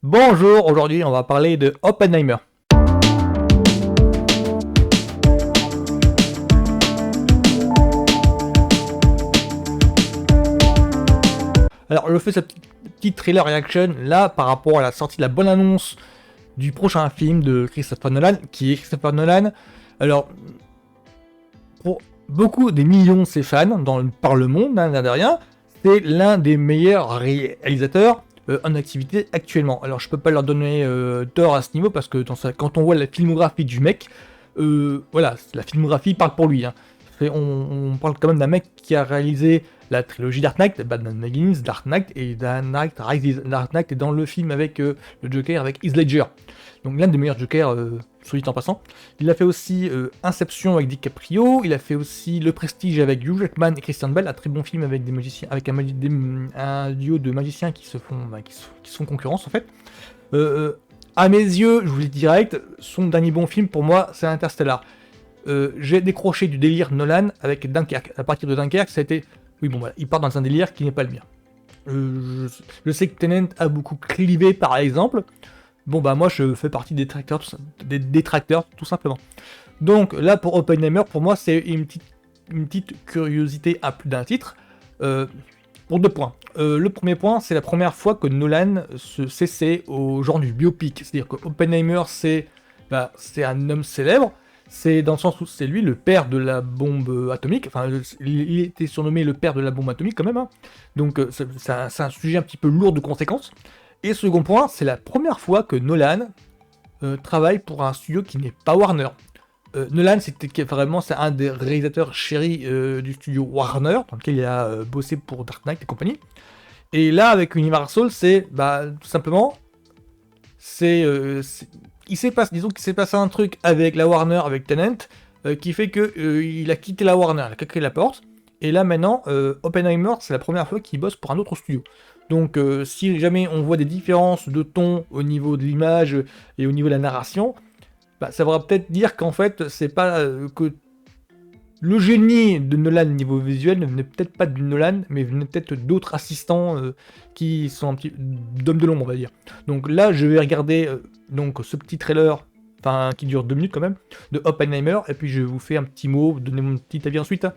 Bonjour, aujourd'hui on va parler de Oppenheimer. Alors je fais cette petite trailer reaction là par rapport à la sortie de la bonne annonce du prochain film de Christopher Nolan, qui est Christopher Nolan. Alors, pour beaucoup des millions de ses fans par le monde, l'air de rien, c'est l'un des meilleurs réalisateurs en activité actuellement. Alors je peux pas leur donner tort à ce niveau parce que quand on voit la filmographie du mec, voilà, la filmographie parle pour lui. Hein. On parle quand même d'un mec qui a réalisé la trilogie Dark Knight, Batman Begins, Dark Knight et Dark Knight Rises. Dark Knight est dans le film avec le Joker avec Heath Ledger. Donc l'un des meilleurs Jokers, soit dit en passant. Il a fait aussi Inception avec DiCaprio, il a fait aussi Le Prestige avec Hugh Jackman et Christian Bale, un très bon film avec des magiciens, avec un duo de magiciens qui se font concurrence en fait. À mes yeux, je vous le dis direct, son dernier bon film pour moi, c'est Interstellar. J'ai décroché du délire Nolan avec Dunkerque. À partir de Dunkerque, ça a été... Oui, bon, voilà, il part dans un délire qui n'est pas le mien. Je sais que Tenet a beaucoup clivé, par exemple. Bon, bah, moi, je fais partie des détracteurs, tout simplement. Donc, là, pour Oppenheimer, pour moi, c'est une petite curiosité à plus d'un titre. Pour 2 points. Le premier point, c'est la première fois que Nolan se cessait au genre du biopic. C'est-à-dire que Oppenheimer, c'est un homme célèbre. C'est dans le sens où c'est lui le père de la bombe atomique. Enfin, il était surnommé le père de la bombe atomique quand même. Hein. Donc c'est un sujet un petit peu lourd de conséquences. Et second point, c'est la première fois que Nolan travaille pour un studio qui n'est pas Warner. Nolan, c'est un des réalisateurs chéris du studio Warner, dans lequel il a bossé pour Dark Knight et compagnie. Et là, avec Universal, c'est tout simplement, disons qu'il s'est passé un truc avec la Warner, avec Tenet, qui fait que il a quitté la Warner, il a claqué la porte. Et là maintenant, Oppenheimer, c'est la première fois qu'il bosse pour un autre studio. Donc si jamais on voit des différences de ton au niveau de l'image et au niveau de la narration, ça va peut-être dire qu'en fait, c'est pas que le génie de Nolan niveau visuel ne venait peut-être pas de Nolan, mais venait peut-être d'autres assistants qui sont un petit d'hommes de l'ombre, on va dire. Donc là, je vais regarder donc ce petit trailer, qui dure 2 minutes quand même, de Oppenheimer, et puis je vous fais un petit mot, donner mon petit avis ensuite.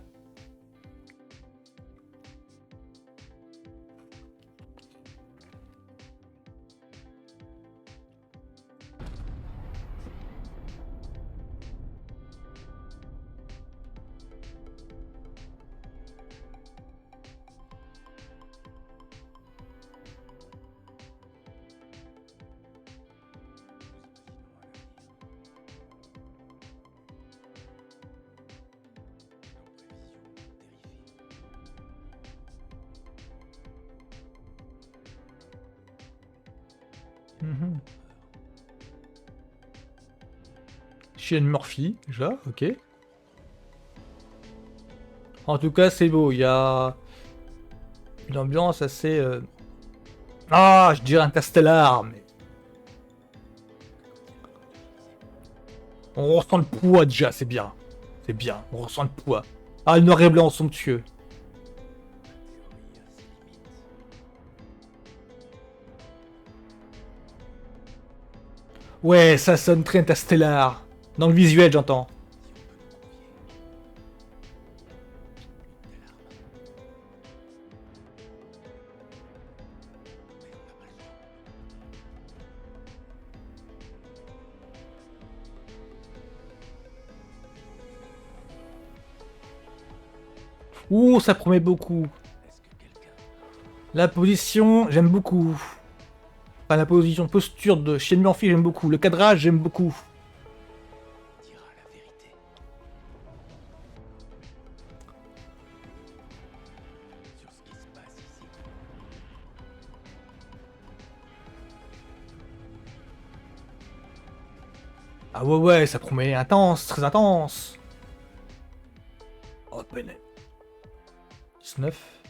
Mhm. Cillian Murphy, déjà, ok. En tout cas, c'est beau, il y a une ambiance assez... Ah, je dirais Interstellar, mais... On ressent le poids déjà, c'est bien. C'est bien, on ressent le poids. Ah, le noir et blanc somptueux. Ouais, ça sonne très Interstellar. Dans le visuel, j'entends. Ouh, ça promet beaucoup. La position, j'aime beaucoup. Enfin, la posture de Cillian Murphy, j'aime beaucoup. Le cadrage, j'aime beaucoup. Ah ouais, ouais, ça promet intense, très intense. Oh, peine. 19.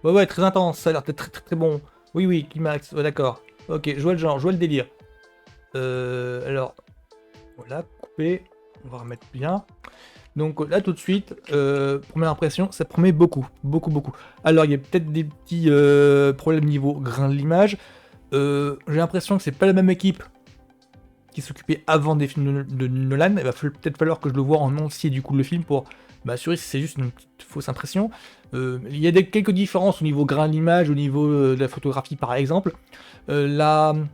Ouais, ouais, très intense, ça a l'air d'être très, très, très bon. Oui, oui, climax, ouais, d'accord. Ok, je vois le genre, je vois le délire. Alors, voilà, couper. On va remettre bien. Donc là, tout de suite, première impression, ça promet beaucoup, beaucoup, beaucoup. Alors, il y a peut-être des petits problèmes niveau grain de l'image. J'ai l'impression que c'est pas la même équipe qui s'occupait avant des films de Nolan. Il va peut-être falloir que je le voie en entier du coup le film pour m'assurer si c'est juste une petite fausse impression. Il y a quelques différences au niveau grain de l'image, au niveau de la photographie par exemple. On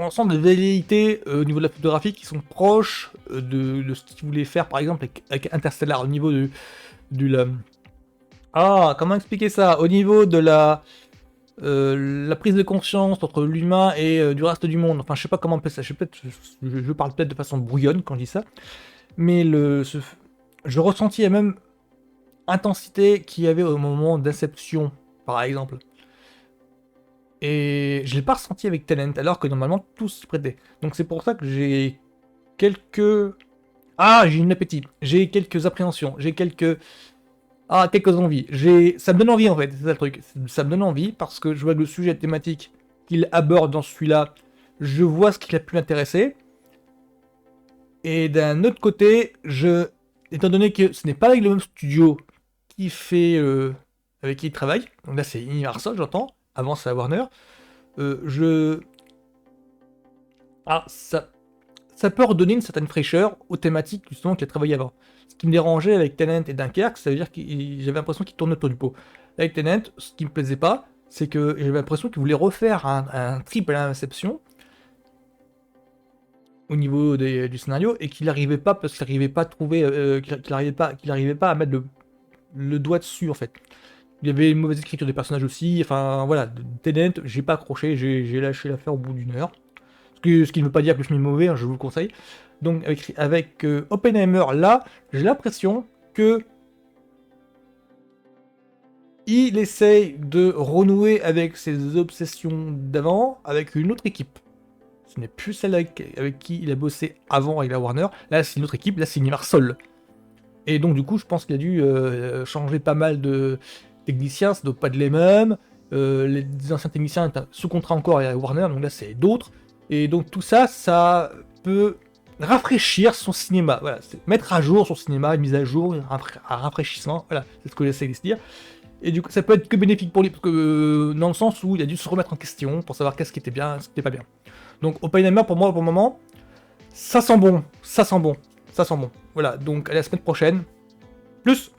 sent des velléités au niveau de la photographie qui sont proches de ce qu'il voulait faire par exemple avec Interstellar, au niveau comment expliquer ça? Au niveau de la prise de conscience entre l'humain et du reste du monde. Enfin, je sais pas comment on peut ça. Je parle peut-être de façon brouillonne quand je dis ça. Mais je ressentis la même intensité qu'il y avait au moment d'Inception, par exemple. Et je l'ai pas ressenti avec Tenet, alors que normalement tout s'y prêtait. Donc c'est pour ça que j'ai quelques... j'ai une appétit. J'ai quelques appréhensions. J'ai quelques envies. Ça me donne envie en fait, c'est ça le truc. Ça me donne envie parce que je vois que le sujet thématique qu'il aborde dans celui-là, je vois ce qui a pu l'intéresser. Et d'un autre côté, étant donné que ce n'est pas avec le même studio qui fait, avec qui il travaille, donc là c'est Universal, j'entends, avant c'est à Warner, je... ça peut redonner une certaine fraîcheur aux thématiques justement qu'il a travaillé avant. Ce qui me dérangeait avec Tenet et Dunkerque, ça veut dire que j'avais l'impression qu'il tournait autour du pot. Avec Tenet, ce qui me plaisait pas, c'est que j'avais l'impression qu'il voulait refaire un triple à Inception au niveau du scénario et qu'il n'arrivait pas parce qu'il n'arrivait pas à trouver, qu'il arrivait pas à mettre le doigt dessus en fait. Il y avait une mauvaise écriture des personnages aussi. Enfin voilà, Tenet, j'ai pas accroché, j'ai lâché l'affaire au bout d'une heure. Ce qui ne veut pas dire que le film est mauvais, hein, je vous le conseille. Donc avec Oppenheimer, là, j'ai l'impression que il essaye de renouer avec ses obsessions d'avant, avec une autre équipe. Ce n'est plus celle avec qui il a bossé avant avec la Warner. Là, c'est une autre équipe, là, c'est Universal. Et donc, du coup, je pense qu'il a dû changer pas mal de techniciens, ça doit pas être les mêmes. Les anciens techniciens étaient sous contrat encore avec la Warner, donc là, c'est d'autres. Et donc, tout ça, ça peut rafraîchir son cinéma. Voilà, mettre à jour son cinéma, une mise à jour, un rafraîchissement. Voilà, c'est ce que j'essaie de se dire. Et du coup, ça peut être que bénéfique pour lui, parce que, dans le sens où il a dû se remettre en question pour savoir qu'est-ce qui était bien, ce qui était pas bien. Donc, Oppenheimer, pour moi, pour le moment, ça sent bon, ça sent bon, ça sent bon. Voilà, donc à la semaine prochaine. Plus